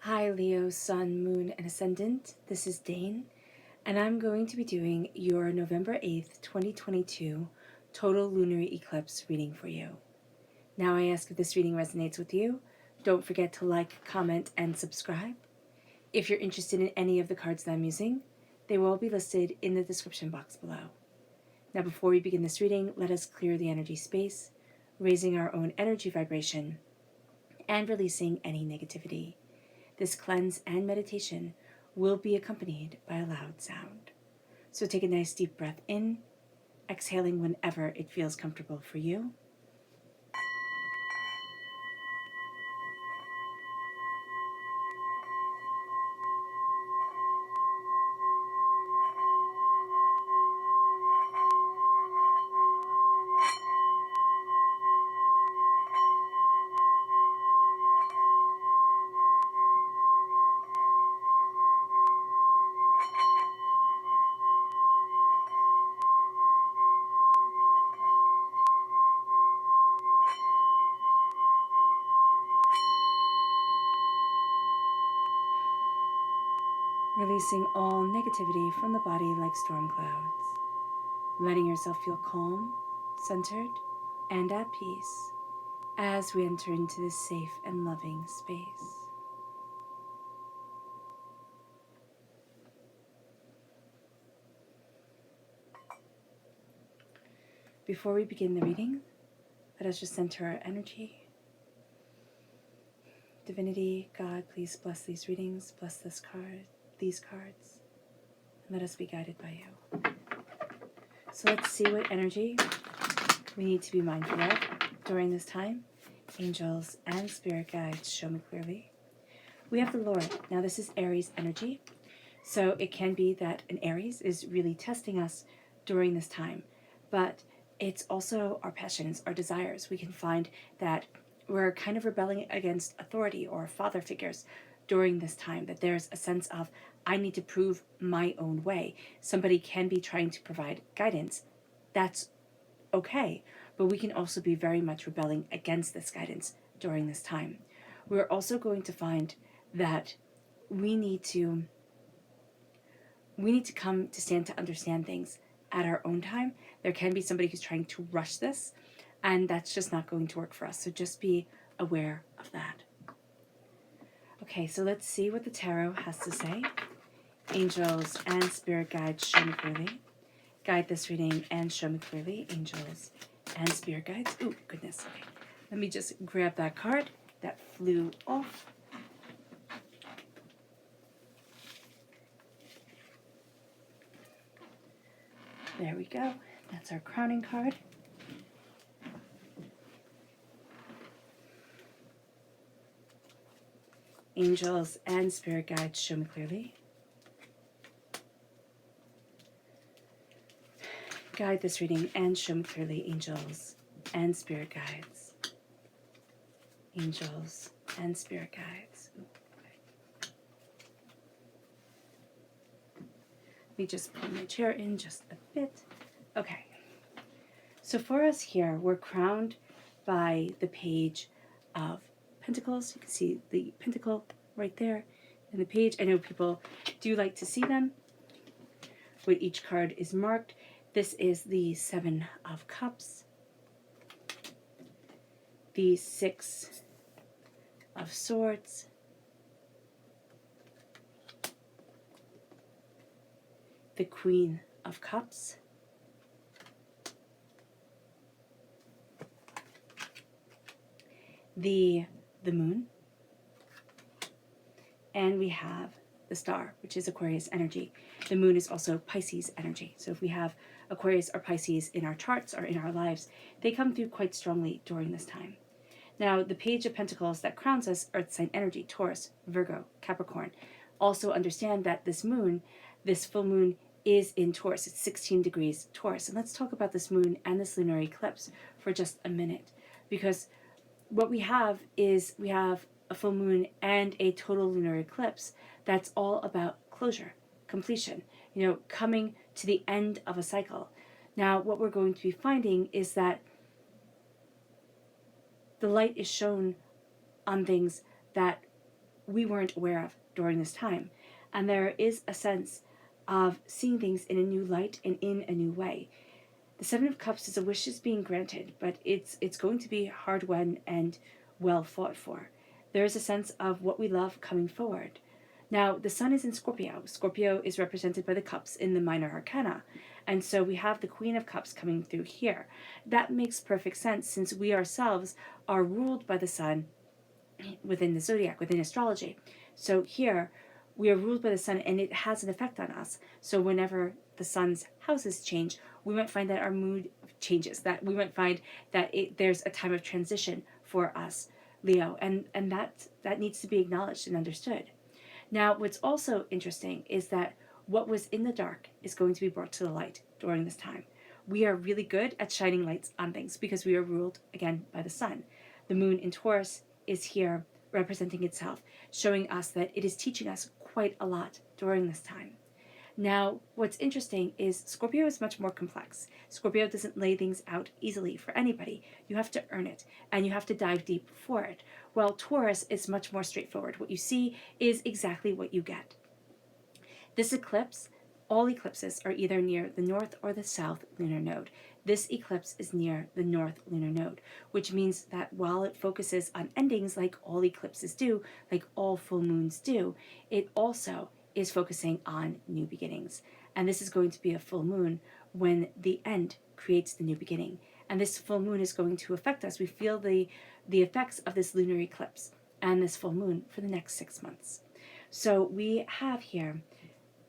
Hi Leo, Sun, Moon, and Ascendant. This is Dane, and I'm going to be doing your November 8th, 2022 total lunar eclipse reading for you. Now I ask if this reading resonates with you, don't forget to like, comment, and subscribe. If you're interested in any of the cards that I'm using, they will all be listed in the description box below. Now before we begin this reading, let us clear the energy space, raising our own energy vibration, and releasing any negativity. This cleanse and meditation will be accompanied by a loud sound. So take a nice deep breath in, exhaling whenever it feels comfortable for you. Releasing all negativity from the body like storm clouds. Letting yourself feel calm, centered, and at peace as we enter into this safe and loving space. Before we begin the reading, let us just center our energy. Divinity, God, please bless these readings, bless these cards, and let us be guided by you. So let's see what energy we need to be mindful of during this time. Angels and spirit guides show me clearly. We have the Lord. Now this is Aries energy, so it can be that an Aries is really testing us during this time, but it's also our passions, our desires. We can find that we're kind of rebelling against authority or father figures during this time, that there's a sense of, I need to prove my own way. Somebody can be trying to provide guidance. That's okay, but we can also be very much rebelling against this guidance during this time. We're also going to find that we need to come to stand to understand things at our own time. There can be somebody who's trying to rush this, and that's just not going to work for us. So just be aware of that. Okay, so let's see what the tarot has to say. Angels and spirit guides show me clearly. Guide this reading and show me clearly. Angels and spirit guides. Oh, goodness. Okay. Let me just grab that card that flew off. There we go. That's our crowning card. Angels and spirit guides show me clearly. Guide this reading and show me clearly. Angels and spirit guides. Angels and spirit guides. Ooh, okay. Let me just pull my chair in just a bit. Okay. So for us here, we're crowned by the Page of Pentacles. You can see the pentacle right there in the page. I know people do like to see them when each card is marked. This is the Seven of Cups, the Six of Swords, the Queen of Cups, the Moon, and we have the Star, which is Aquarius energy. The Moon is also Pisces energy. So if we have Aquarius or Pisces in our charts or in our lives, they come through quite strongly during this time. Now, the Page of Pentacles that crowns us, Earth sign energy, Taurus, Virgo, Capricorn. Also understand that this moon, this full moon, is in Taurus. It's 16 degrees Taurus. And let's talk about this moon and this lunar eclipse for just a minute, because what we have is we have a full moon and a total lunar eclipse that's all about closure, completion, coming to the end of a cycle. Now, what we're going to be finding is that the light is shown on things that we weren't aware of during this time. And there is a sense of seeing things in a new light and in a new way. The Seven of Cups is a wish is being granted, but it's going to be hard won and well fought for. There is a sense of what we love coming forward. Now, the sun is in Scorpio. Scorpio is represented by the cups in the minor arcana. And so we have the Queen of Cups coming through here. That makes perfect sense since we ourselves are ruled by the sun within the zodiac, within astrology. So here, we are ruled by the sun and it has an effect on us. So whenever the sun's houses change, we might find that our mood changes, that we might find that there's a time of transition for us, Leo, and that needs to be acknowledged and understood. Now, what's also interesting is that what was in the dark is going to be brought to the light during this time. We are really good at shining lights on things because we are ruled, again, by the sun. The moon in Taurus is here representing itself, showing us that it is teaching us quite a lot during this time. Now, what's interesting is Scorpio is much more complex. Scorpio doesn't lay things out easily for anybody. You have to earn it, and you have to dive deep for it. While Taurus is much more straightforward. What you see is exactly what you get. This eclipse, all eclipses are either near the north or the south lunar node. This eclipse is near the north lunar node, which means that while it focuses on endings like all eclipses do, like all full moons do, it also is focusing on new beginnings. And this is going to be a full moon when the end creates the new beginning. And this full moon is going to affect us. We feel the effects of this lunar eclipse and this full moon for the next 6 months. So we have here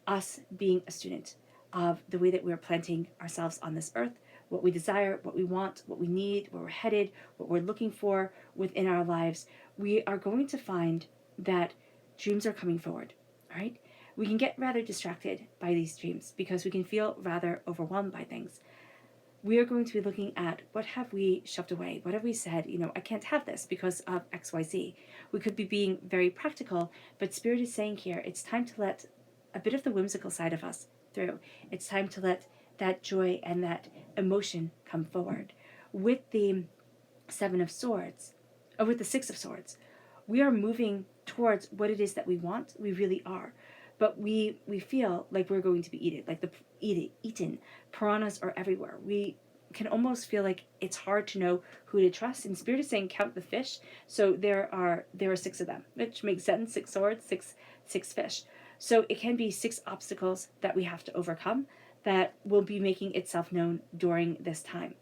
us being a student of the way that we're planting ourselves on this earth, what we desire, what we want, what we need, where we're headed, what we're looking for within our lives. We are going to find that dreams are coming forward, right? We can get rather distracted by these dreams because we can feel rather overwhelmed by things. We are going to be looking at what have we shoved away? What have we said, I can't have this because of XYZ. We could be being very practical, but Spirit is saying here, it's time to let a bit of the whimsical side of us through. It's time to let that joy and that emotion come forward. With the Seven of Swords, or with the Six of Swords, we are moving towards what it is that we want. We really are. But we feel like we're going to be eaten. Piranhas are everywhere. We can almost feel like it's hard to know who to trust. And Spirit is saying count the fish. So there are 6 of them, which makes sense. 6 swords, six fish. So it can be 6 obstacles that we have to overcome that will be making itself known during this time.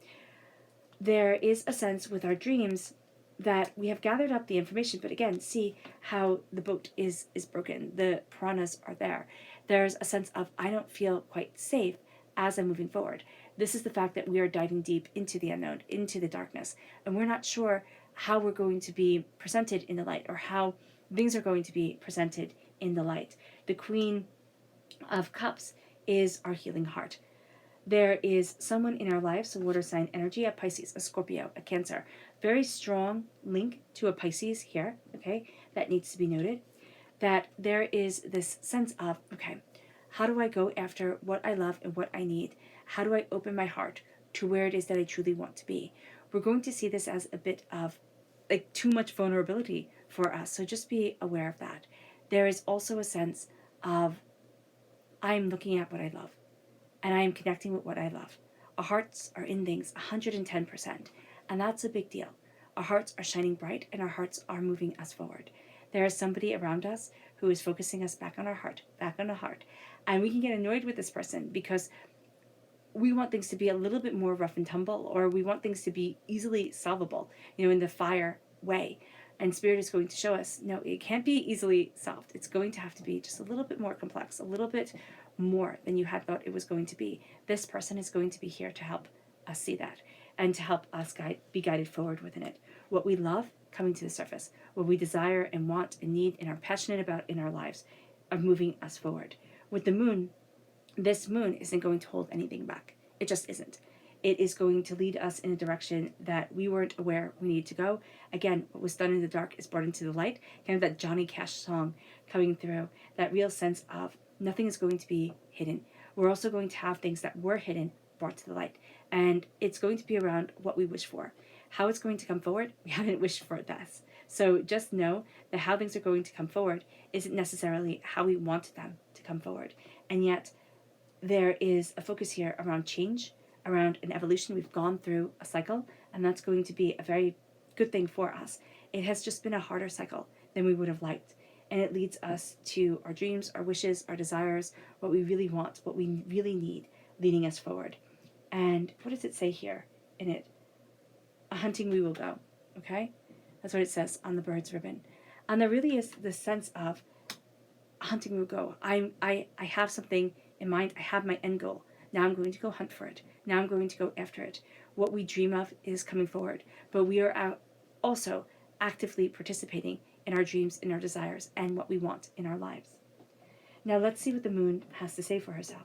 There is a sense with our dreams that we have gathered up the information, but again, see how the boat is broken. The piranhas are there. There's a sense of, I don't feel quite safe as I'm moving forward. This is the fact that we are diving deep into the unknown, into the darkness, and we're not sure how we're going to be presented in the light or how things are going to be presented in the light. The Queen of Cups is our healing heart. There is someone in our lives, a water sign energy, a Pisces, a Scorpio, a Cancer. Very strong link to a Pisces here, okay, that needs to be noted. That there is this sense of, okay, how do I go after what I love and what I need? How do I open my heart to where it is that I truly want to be? We're going to see this as a bit of like too much vulnerability for us, so just be aware of that. There is also a sense of, I'm looking at what I love. And I am connecting with what I love. Our hearts are in things 110%, and that's a big deal. Our hearts are shining bright, and our hearts are moving us forward. There is somebody around us who is focusing us back on our heart, and we can get annoyed with this person because we want things to be a little bit more rough and tumble, or we want things to be easily solvable, in the fire way. And Spirit is going to show us, no, it can't be easily solved. It's going to have to be just a little bit more complex, a little bit more than you had thought it was going to be. This person is going to be here to help us see that and to help us be guided forward within it. What we love coming to the surface, what we desire and want and need and are passionate about in our lives are moving us forward. With the moon, this moon isn't going to hold anything back. It just isn't. It is going to lead us in a direction that we weren't aware we needed to go. Again, what was done in the dark is brought into the light. Kind of that Johnny Cash song coming through. That real sense of nothing is going to be hidden. We're also going to have things that were hidden brought to the light. And it's going to be around what we wish for. How it's going to come forward, we haven't wished for this. So just know that how things are going to come forward isn't necessarily how we want them to come forward. And yet there is a focus here around change, around an evolution. We've gone through a cycle, and that's going to be a very good thing for us. It has just been a harder cycle than we would have liked. And it leads us to our dreams, our wishes, our desires, what we really want, what we really need, leading us forward. And what does it say here in it? A hunting we will go, okay? That's what it says on the bird's ribbon. And there really is the sense of hunting we will go. I have something in mind. I have my end goal. Now I'm going to go hunt for it. Now I'm going to go after it. What we dream of is coming forward. But we are also actively participating in our dreams, in our desires, and what we want in our lives. Now let's see what the moon has to say for herself.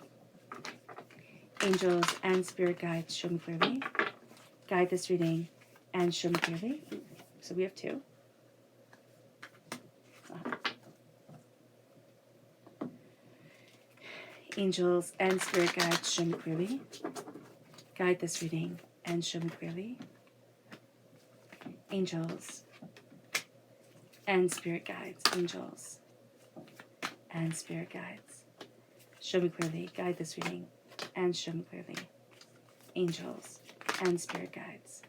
Angels and spirit guides, show me clearly. Guide this reading and show me clearly. So we have two. Angels and spirit guides, show me clearly. Guide this reading and show me clearly. Angels and spirit guides, angels and spirit guides, show me clearly. Guide this reading and show me clearly. Angels and spirit guides.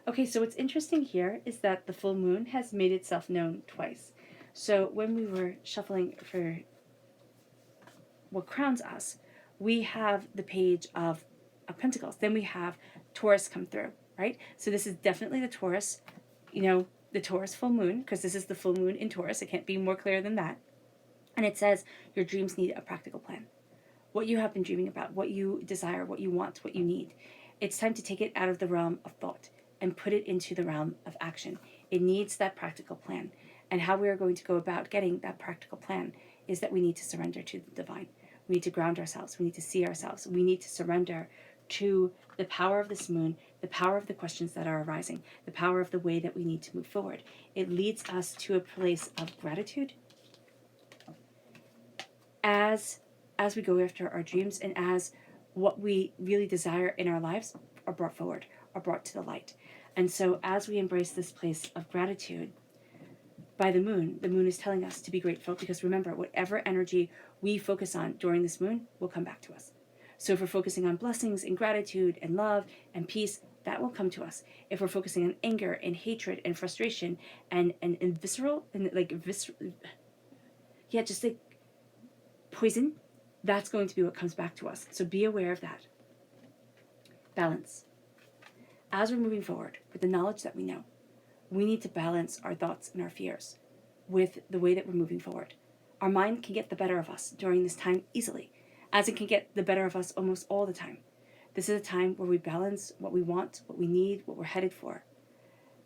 Okay, so what's interesting here is that the full moon has made itself known twice. So when we were shuffling for what crowns us, we have the page of Pentacles. Then we have Taurus come through, right? So this is definitely the Taurus, the Taurus full moon, because this is the full moon in Taurus. It can't be more clear than that. And it says your dreams need a practical plan. What you have been dreaming about, what you desire, what you want, what you need. It's time to take it out of the realm of thought and put it into the realm of action. It needs that practical plan. And how we are going to go about getting that practical plan is that we need to surrender to the divine. We need to ground ourselves. We need to see ourselves. We need to surrender to the power of this moon, the power of the questions that are arising, the power of the way that we need to move forward. It leads us to a place of gratitude as we go after our dreams, and as what we really desire in our lives are brought forward, are brought to the light. And so as we embrace this place of gratitude by the moon is telling us to be grateful, because remember, whatever energy we focus on during this moon will come back to us. So if we're focusing on blessings and gratitude and love and peace, that will come to us. If we're focusing on anger and hatred and frustration and visceral and just like poison, that's going to be what comes back to us. So be aware of that. Balance. As we're moving forward with the knowledge that we know, we need to balance our thoughts and our fears with the way that we're moving forward. Our mind can get the better of us during this time easily, as it can get the better of us almost all the time. This is a time where we balance what we want, what we need, what we're headed for.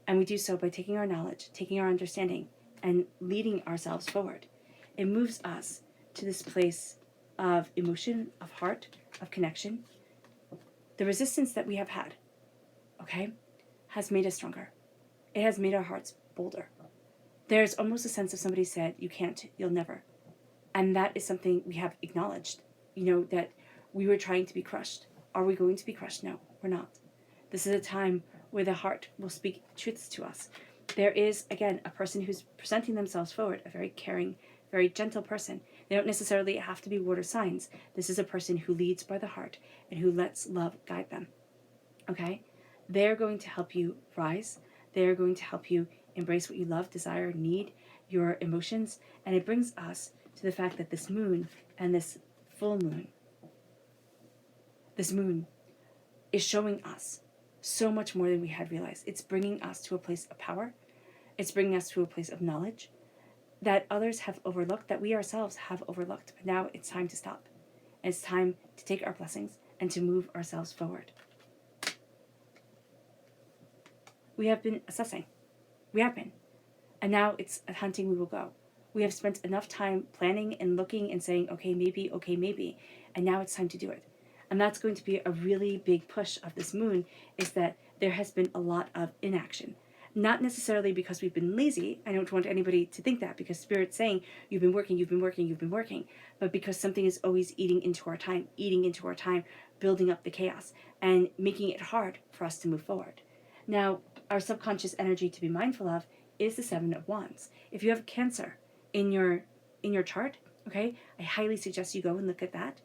And we do so by taking our knowledge, taking our understanding, and leading ourselves forward. It moves us to this place of emotion, of heart, of connection. The resistance that we have had, has made us stronger. It has made our hearts bolder. There's almost a sense of somebody said, you can't, you'll never. And that is something we have acknowledged, that we were trying to be crushed. Are we going to be crushed? No, we're not. This is a time where the heart will speak truths to us. There is, again, a person who's presenting themselves forward, a very caring, very gentle person. They don't necessarily have to be water signs. This is a person who leads by the heart and who lets love guide them. Okay? They're going to help you rise. They're going to help you embrace what you love, desire, need, your emotions. And it brings us to the fact that this moon and this full moon, this moon is showing us so much more than we had realized. It's bringing us to a place of power. It's bringing us to a place of knowledge that others have overlooked, that we ourselves have overlooked. But now it's time to stop. It's time to take our blessings and to move ourselves forward. We have been assessing. We have been. And now it's a hunting we will go. We have spent enough time planning and looking and saying, okay, maybe. And now it's time to do it. And that's going to be a really big push of this moon, is that there has been a lot of inaction. Not necessarily because we've been lazy. I don't want anybody to think that, because Spirit's saying you've been working, but because something is always eating into our time, building up the chaos and making it hard for us to move forward. Now, our subconscious energy to be mindful of is the Seven of Wands. If you have Cancer in your chart, okay, I highly suggest you go and look at that.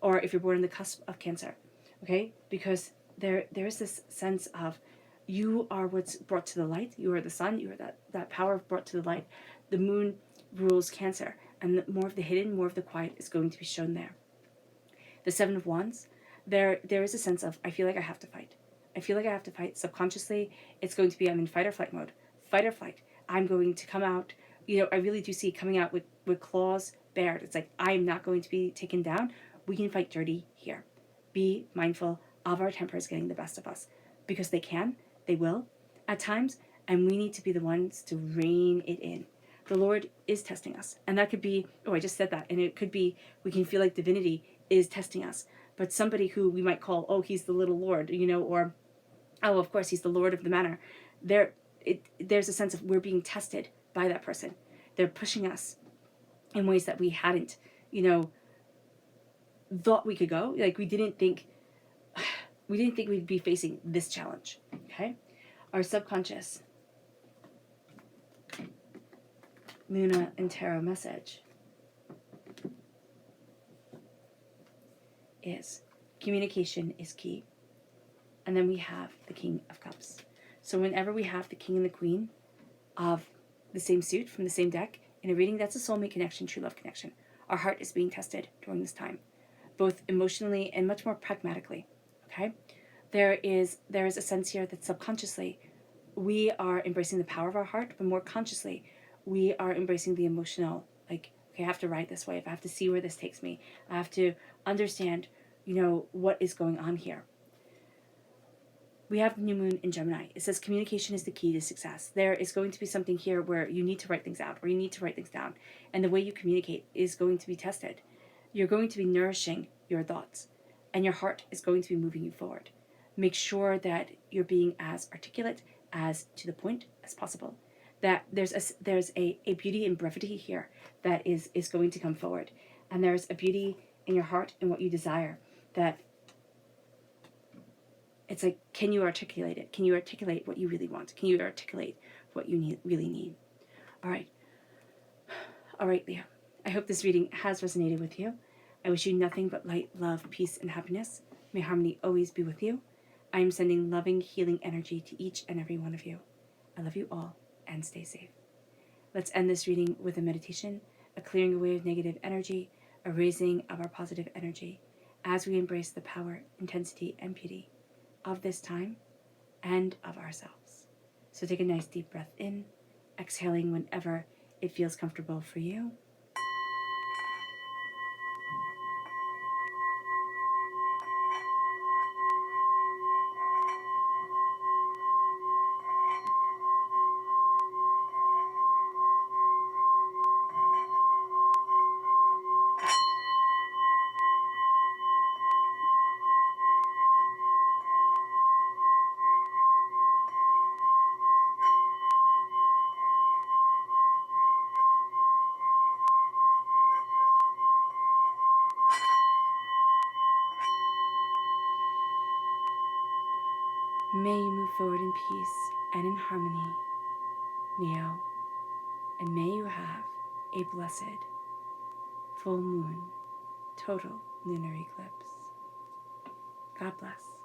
Or if you're born on the cusp of Cancer, okay, because there is this sense of you are what's brought to the light. You are the sun. You are that power brought to the light. The moon rules Cancer, and more of the hidden, more of the quiet is going to be shown there. The Seven of Wands, there is a sense of, I feel like I have to fight. I feel like I have to fight. Subconsciously, it's going to be, I'm in fight or flight mode. Fight or flight. I'm going to come out, I really do see coming out with claws bared. It's like, I'm not going to be taken down. We can fight dirty here. Be mindful of our tempers getting the best of us, because they can, they will, at times, and we need to be the ones to rein it in. The Lord is testing us, and that could be, I just said that, and it could be, we can feel like divinity is testing us, but somebody who we might call, he's the little Lord, or, of course, he's the Lord of the manor. There's a sense of we're being tested by that person. They're pushing us in ways that we hadn't, thought we could go. Like we didn't think we'd be facing this challenge. Okay, our subconscious Luna and Tarot message is communication is key. And then we have the King of Cups. So whenever we have the King and the Queen of the same suit from the same deck in a reading, that's a soulmate connection, true love connection. Our heart is being tested during this time, both emotionally and much more pragmatically. Okay, there is a sense here that subconsciously we are embracing the power of our heart, but more consciously we are embracing the emotional, like, okay, I have to ride this wave, I have to see where this takes me, I have to understand what is going on here. We have the new moon in Gemini. It says communication is the key to success. There is going to be something here where you need to write things out, where you need to write things down, and the way you communicate is going to be tested. You're going to be nourishing your thoughts, and your heart is going to be moving you forward. Make sure that you're being as articulate, as to the point as possible. That there's a beauty in brevity here that is going to come forward, and there's a beauty in your heart and what you desire. That it's like, can you articulate it? Can you articulate what you really want? Can you articulate what you really need? All right, Leo. I hope this reading has resonated with you. I wish you nothing but light, love, peace, and happiness. May harmony always be with you. I am sending loving, healing energy to each and every one of you. I love you all, and stay safe. Let's end this reading with a meditation, a clearing away of negative energy, a raising of our positive energy, as we embrace the power, intensity, and beauty of this time and of ourselves. So take a nice deep breath in, exhaling whenever it feels comfortable for you. May you move forward in peace and in harmony, Leo, and may you have a blessed full moon, total lunar eclipse. God bless.